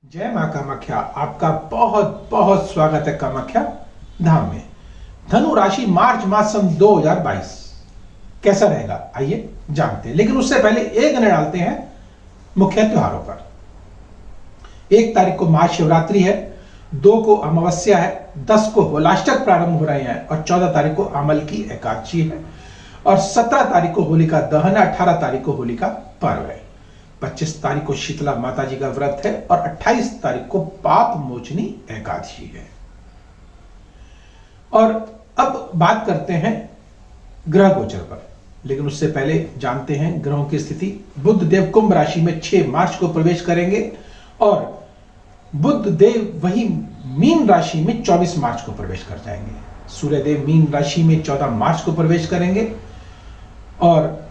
जय मां कामाख्या। आपका बहुत बहुत स्वागत है कामाख्या धाम में। धनु राशि मार्च मास सन 2022 कैसा रहेगा आइए जानते हैं, लेकिन उससे पहले एक नजर डालते हैं मुख्य त्योहारों पर। 1 तारीख को महाशिवरात्रि है, 2 को अमावस्या है, 10 को होलाष्टक प्रारंभ हो रहे हैं और 14 तारीख को अमल की एकादशी है और 17 तारीख को होलिका दहन है, 18 तारीख को होलिका पर्व है, 25 तारीख को शीतला माता जी का व्रत है और 28 तारीख को पाप मोचनी एकादशी है। और अब बात करते हैं ग्रह गोचर पर, लेकिन उससे पहले जानते हैं ग्रहों की स्थिति। बुध देव कुंभ राशि में 6 मार्च को प्रवेश करेंगे और बुध देव वही मीन राशि में 24 मार्च को प्रवेश कर जाएंगे। सूर्य देव मीन राशि में 14 मार्च को प्रवेश करेंगे। और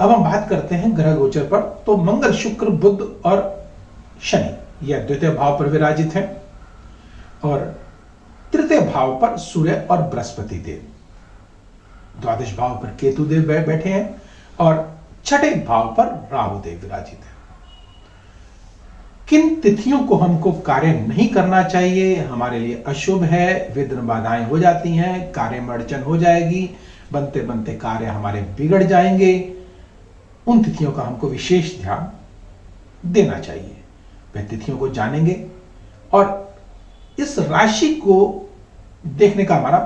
अब हम बात करते हैं ग्रह गोचर पर, तो मंगल शुक्र बुध और शनि यह द्वितीय भाव पर विराजित हैं और तृतीय भाव पर सूर्य और बृहस्पति देव, द्वादश भाव पर केतु देव बैठे हैं और छठे भाव पर राहु देव विराजित है। किन तिथियों को हमको कार्य नहीं करना चाहिए, हमारे लिए अशुभ है, विघ्न बाधाएं हो जाती हैं, कार्य में अड़चन हो जाएगी, बनते बनते कार्य हमारे बिगड़ जाएंगे, उन तिथियों का हमको विशेष ध्यान देना चाहिए। वह तिथियों को जानेंगे और इस राशि को देखने का हमारा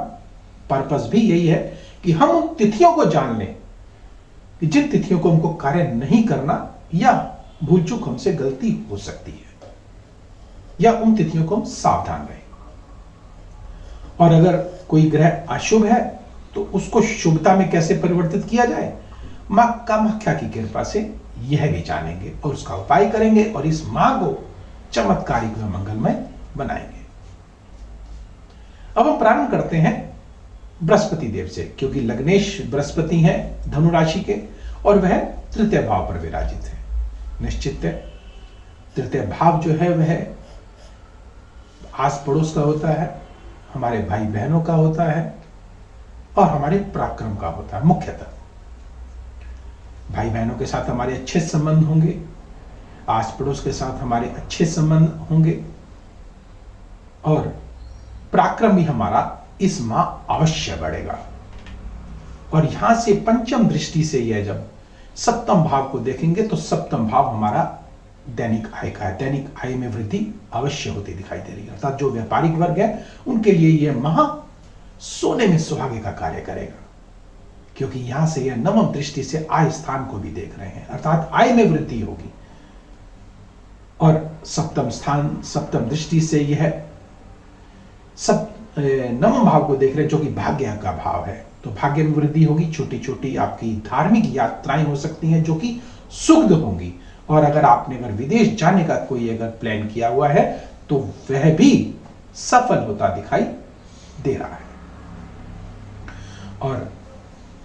पर्पस भी यही है कि हम उन तिथियों को जान लें कि जिन तिथियों को हमको कार्य नहीं करना या भूल चूक हमसे गलती हो सकती है, या उन तिथियों को हम सावधान रहें। और अगर कोई ग्रह अशुभ है तो उसको शुभता में कैसे परिवर्तित किया जाए, मां कामाख्या की कृपा से यह भी जानेंगे और उसका उपाय करेंगे और इस माह को चमत्कारिक व मंगलमय बनाएंगे। अब हम प्रारंभ करते हैं बृहस्पति देव से, क्योंकि लग्नेश बृहस्पति हैं धनु राशि के और वह तृतीय भाव पर विराजित है। निश्चित है तृतीय भाव जो है वह आस पड़ोस का होता है, हमारे भाई बहनों का होता है और हमारे पराक्रम का होता है। मुख्यतः भाई बहनों के साथ हमारे अच्छे संबंध होंगे, आस पड़ोस के साथ हमारे अच्छे संबंध होंगे और पराक्रम भी हमारा इस माह अवश्य बढ़ेगा। और यहां से पंचम दृष्टि से यह जब सप्तम भाव को देखेंगे तो सप्तम भाव हमारा दैनिक आय का है। दैनिक आय में वृद्धि अवश्य होती दिखाई दे रही है, अर्थात जो व्यापारिक वर्ग है उनके लिए यह माह सोने में सुहागे का कार्य करेगा, क्योंकि यहां से यह नवम दृष्टि से आय स्थान को भी देख रहे हैं, अर्थात आय में वृद्धि होगी। और सप्तम स्थान सप्तम दृष्टि से यह नवम भाव को देख रहे हैं, जो कि भाग्य का भाव है, तो भाग्य में वृद्धि होगी। छोटी छोटी आपकी धार्मिक यात्राएं हो सकती हैं जो कि सुखद होंगी। और अगर आपने अगर विदेश जाने का कोई अगर प्लान किया हुआ है तो वह भी सफल होता दिखाई दे रहा है। और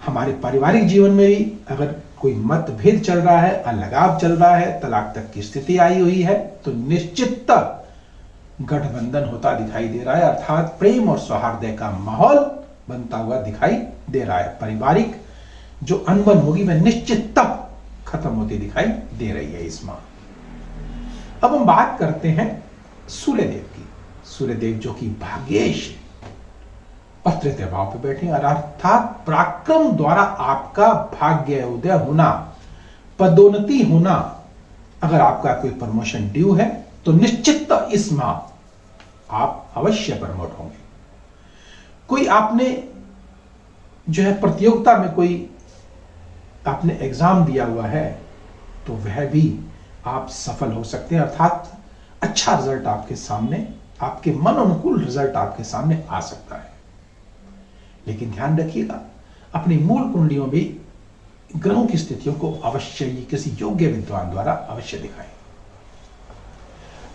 हमारे पारिवारिक जीवन में भी अगर कोई मतभेद चल रहा है, अलगाव चल रहा है, तलाक तक की स्थिति आई हुई है, तो निश्चित गठबंधन होता दिखाई दे रहा है, अर्थात प्रेम और सौहार्द का माहौल बनता हुआ दिखाई दे रहा है। पारिवारिक जो अनबन होगी वह निश्चित खत्म होती दिखाई दे रही है इस माह। अब हम बात करते हैं सूर्यदेव की। सूर्यदेव जो कि भाग्येश और तृतीय भाव पे बैठे, अर्थात पराक्रम द्वारा आपका भाग्य उदय होना, पदोन्नति होना। अगर आपका कोई प्रमोशन ड्यू है तो निश्चित इस माह आप अवश्य प्रमोट होंगे। कोई आपने जो है प्रतियोगिता में कोई आपने एग्जाम दिया हुआ है तो वह भी आप सफल हो सकते हैं, अर्थात अच्छा रिजल्ट आपके सामने, आपके मन अनुकूल रिजल्ट आपके सामने आ सकता है। लेकिन ध्यान रखिएगा अपनी मूल कुंडलियों में ग्रहों की स्थितियों को अवश्य ही किसी योग्य विद्वान द्वारा अवश्य दिखाएं।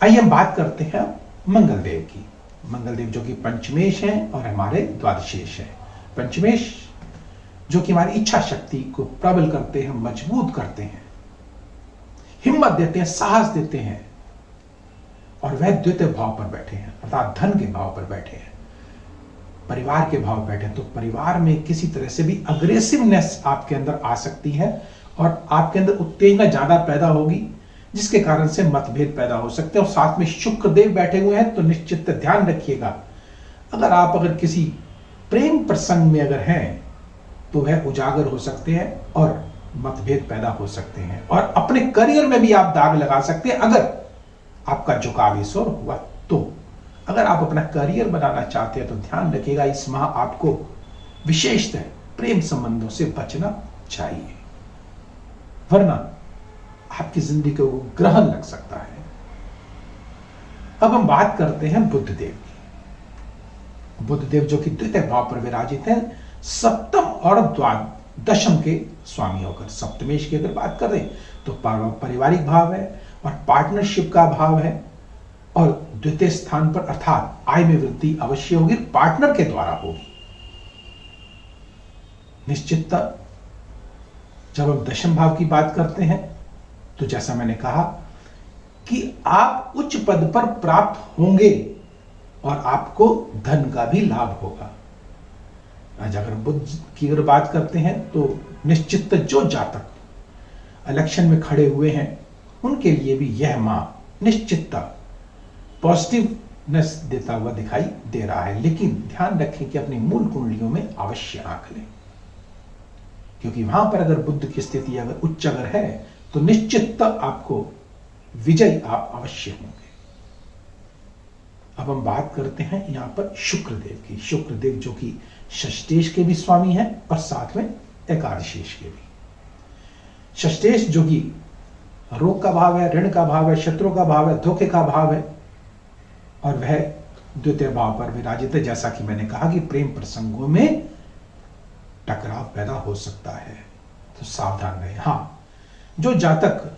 आइए हम बात करते हैं मंगलदेव की। मंगलदेव जो कि पंचमेश हैं और हमारे द्वादशेश हैं। पंचमेश जो कि हमारी इच्छा शक्ति को प्रबल करते हैं, मजबूत करते हैं, हिम्मत देते हैं, साहस देते हैं। और वह द्वितीय भाव पर बैठे हैं, अर्थात धन के भाव पर बैठे हैं, परिवार के भाव बैठे हैं, तो परिवार में किसी तरह से भी अग्रेसिवनेस आपके अंदर आ सकती है और आपके अंदर उत्तेजना ज्यादा पैदा होगी। जिसके कारण से मतभेद पैदा हो सकते हैं। और साथ में शुक्रदेव बैठे हुए हैं, तो निश्चित ध्यान रखिएगा, अगर किसी प्रेम प्रसंग में अगर हैं तो वह उजागर हो सकते हैं और मतभेद पैदा हो सकते हैं, और अपने करियर में भी आप दाग लगा सकते हैं अगर आपका झुकाव इस ओर हुआ तो। अगर आप अपना करियर बनाना चाहते हैं तो ध्यान रखिएगा, इस माह आपको विशेषतः प्रेम संबंधों से बचना चाहिए, वरना आपकी जिंदगी को ग्रहण लग सकता है। अब हम बात करते हैं बुधदेव की। बुधदेव जो कि द्वितीय भाव पर विराजित हैं, सप्तम और दशम के स्वामी होकर। सप्तमेश की अगर बात करें तो पारिवारिक भाव है और पार्टनरशिप का भाव है, और द्वितीय स्थान पर अर्थात आय में वृद्धि अवश्य होगी, पार्टनर के द्वारा होगी। निश्चितता जब हम दशम भाव की बात करते हैं तो जैसा मैंने कहा कि आप उच्च पद पर प्राप्त होंगे और आपको धन का भी लाभ होगा। आज अगर बुध की अगर बात करते हैं तो निश्चित जो जातक इलेक्शन में खड़े हुए हैं उनके लिए भी यह माह निश्चितता पॉजिटिवनेस देता हुआ दिखाई दे रहा है। लेकिन ध्यान रखें कि अपनी मूल कुंडलियों में अवश्य आंक लें, क्योंकि वहां पर अगर बुध की स्थिति अगर उच्च अगर है तो निश्चित आपको विजय आप अवश्य होंगे। अब हम बात करते हैं यहां पर शुक्रदेव की। शुक्रदेव जो कि षष्ठेश के भी स्वामी हैं और साथ में एकादशेश के भी। षष्ठेश जो कि रोग का भाव है, ऋण का भाव है, शत्रु का भाव है, धोखे का भाव है, और वह द्वितीय भाव पर विराजित है। जैसा कि मैंने कहा कि प्रेम प्रसंगों में टकराव पैदा हो सकता है, तो सावधान रहे। हाँ, जो जातक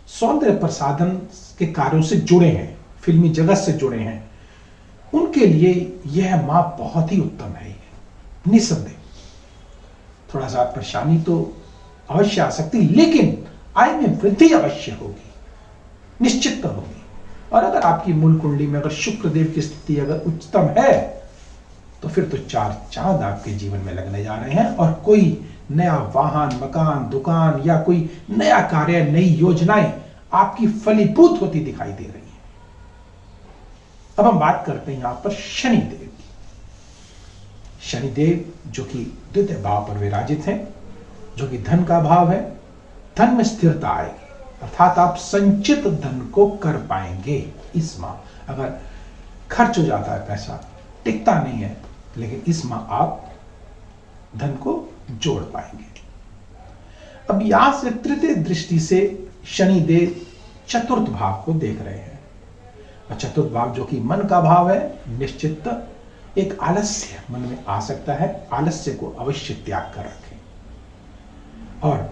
सौंदर्य प्रसाधन के कार्यों से जुड़े हैं, फिल्मी जगत से जुड़े हैं, उनके लिए यह माह बहुत ही उत्तम है। निसंदेह थोड़ा सा परेशानी तो अवश्य आ सकती, लेकिन आय में वृद्धि अवश्य होगी, निश्चित होगी। और अगर आपकी मूल कुंडली में अगर शुक्रदेव की स्थिति अगर उच्चतम है तो फिर तो चार चांद आपके जीवन में लगने जा रहे हैं, और कोई नया वाहन, मकान, दुकान या कोई नया कार्य, नई योजनाएं आपकी फलीभूत होती दिखाई दे रही है। अब हम बात करते हैं यहां पर शनिदेव की। शनिदेव जो कि द्वितीय भाव पर विराजित हैं, जो कि धन का भाव है, धन में स्थिरता आएगी, अर्थात आप संचित धन को कर पाएंगे इस माह। अगर खर्च हो जाता है, पैसा टिकता नहीं है, लेकिन इस माह आप धन को जोड़ पाएंगे। अब यहां से तृतीय दृष्टि से शनिदेव चतुर्थ भाव को देख रहे हैं, और चतुर्थ भाव जो कि मन का भाव है, निश्चित एक आलस्य मन में आ सकता है। आलस्य को अवश्य त्याग कर रखें, और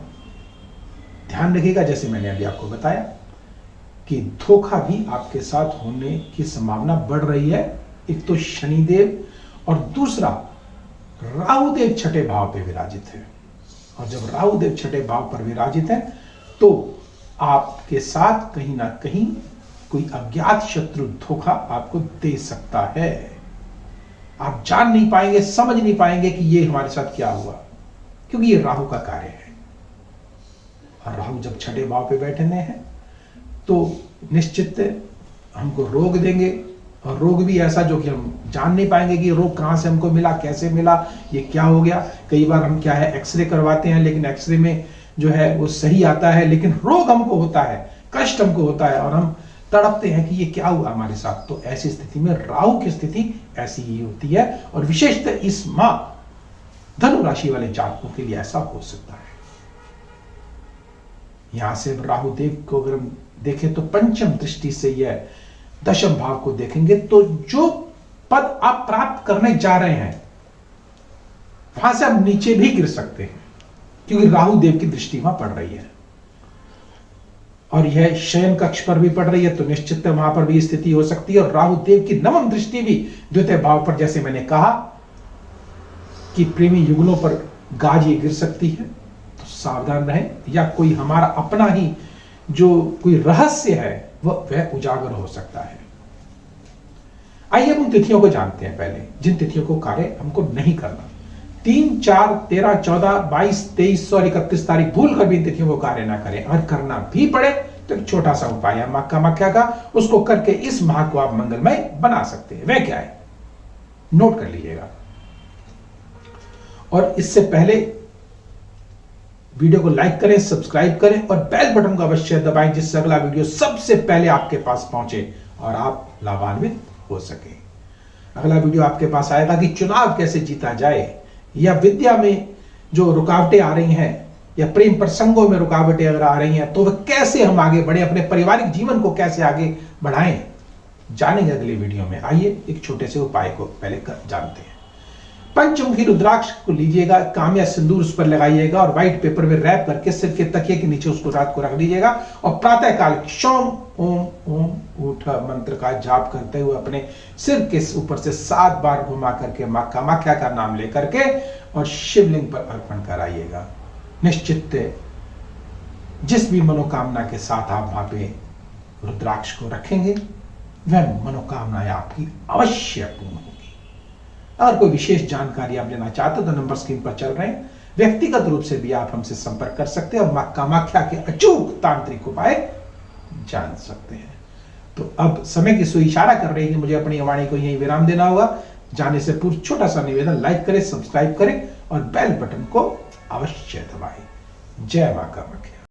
ध्यान रखिएगा जैसे मैंने अभी आपको बताया कि धोखा भी आपके साथ होने की संभावना बढ़ रही है। एक तो शनिदेव और दूसरा राहुदेव छठे भाव पे विराजित है, और जब राहुदेव छठे भाव पर विराजित है तो आपके साथ कहीं ना कहीं कोई अज्ञात शत्रु धोखा आपको दे सकता है। आप जान नहीं पाएंगे, समझ नहीं पाएंगे कि ये हमारे साथ क्या हुआ, क्योंकि ये राहु का कार्य है। और राहु जब छठे भाव पे बैठने हैं तो निश्चित हमको रोग देंगे, और रोग भी ऐसा जो कि हम जान नहीं पाएंगे कि रोग कहां से हमको मिला, कैसे मिला, ये क्या हो गया। कई बार हम क्या है एक्सरे करवाते हैं, लेकिन एक्सरे में जो है वो सही आता है, लेकिन रोग हमको होता है, कष्ट हमको होता है, और हम तड़पते हैं कि ये क्या हुआ हमारे साथ। तो ऐसी स्थिति में राहु की स्थिति ऐसी ही होती है, और विशेषतः इस माह धनु राशि वाले जातकों के लिए ऐसा हो सकता है। यहां से राहु देव को अगर हम देखें तो पंचम दृष्टि से यह दशम भाव को देखेंगे, तो जो पद आप प्राप्त करने जा रहे हैं वहां से आप नीचे भी गिर सकते हैं, क्योंकि राहु देव की दृष्टि वहां पड़ रही है, और यह शयन कक्ष पर भी पड़ रही है, तो निश्चित वहां पर भी स्थिति हो सकती है। और राहु देव की नवम दृष्टि भी द्वितीय भाव पर, जैसे मैंने कहा कि प्रेमी युगलों पर गाज ये गिर सकती है, तो सावधान रहें, या कोई हमारा अपना ही जो कोई रहस्य है वह उजागर हो सकता है। आइए हम उन तिथियों को जानते हैं पहले, जिन तिथियों को कार्य हमको नहीं करना। 3, 4, 13, 14, 22, 23 और 31 तारीख भूल कर भी इन तिथियों को कार्य ना करें। अगर करना भी पड़े तो एक छोटा सा उपाय है मां कामाख्या का, उसको करके इस माह को आप मंगलमय बना सकते हैं। वह क्या है, नोट कर लीजिएगा। और इससे पहले वीडियो को लाइक करें, सब्सक्राइब करें और बेल बटन को अवश्य दबाएं, जिससे अगला वीडियो सबसे पहले आपके पास पहुंचे और आप लाभान्वित हो सके। अगला वीडियो आपके पास आएगा कि चुनाव कैसे जीता जाए, या विद्या में जो रुकावटें आ रही हैं, या प्रेम प्रसंगों में रुकावटें अगर आ रही हैं तो वह कैसे हम आगे बढ़े, अपने पारिवारिक जीवन को कैसे आगे बढ़ाएं, जानेंगे अगले वीडियो में। आइए एक छोटे से उपाय को पहले जानते हैं। पंचमुखी रुद्राक्ष को लीजिएगा, काम्या सिंदूर उस पर लगाइएगा और व्हाइट पेपर में रैप करके सिर के तकिए के नीचे उसको रात को रख दीजिएगा और प्रातः काल शोम ओम ओम उठ मंत्र का जाप करते हुए अपने सिर के ऊपर से 7 बार घुमा करके मां कामाख्या का नाम लेकर के और शिवलिंग पर अर्पण कराइएगा। निश्चित जिस भी मनोकामना के साथ आप वहां पे रुद्राक्ष को रखेंगे वह मनोकामनाएं आपकी अवश्य पूर्ण होगी। अगर कोई विशेष जानकारी आप लेना चाहते हो तो नंबर स्क्रीन पर चल रहे हैं, व्यक्तिगत रूप से भी आप हमसे संपर्क कर सकते हैं और मां कामाख्या के अचूक तांत्रिक उपाय जान सकते हैं। तो अब समय की सुई इशारा कर रही है कि मुझे अपनी वाणी को यहीं विराम देना होगा। जाने से पूर्व छोटा सा निवेदन, लाइक करें, सब्सक्राइब करें और बेल बटन को अवश्य दबाएं। जय मां कामाख्या।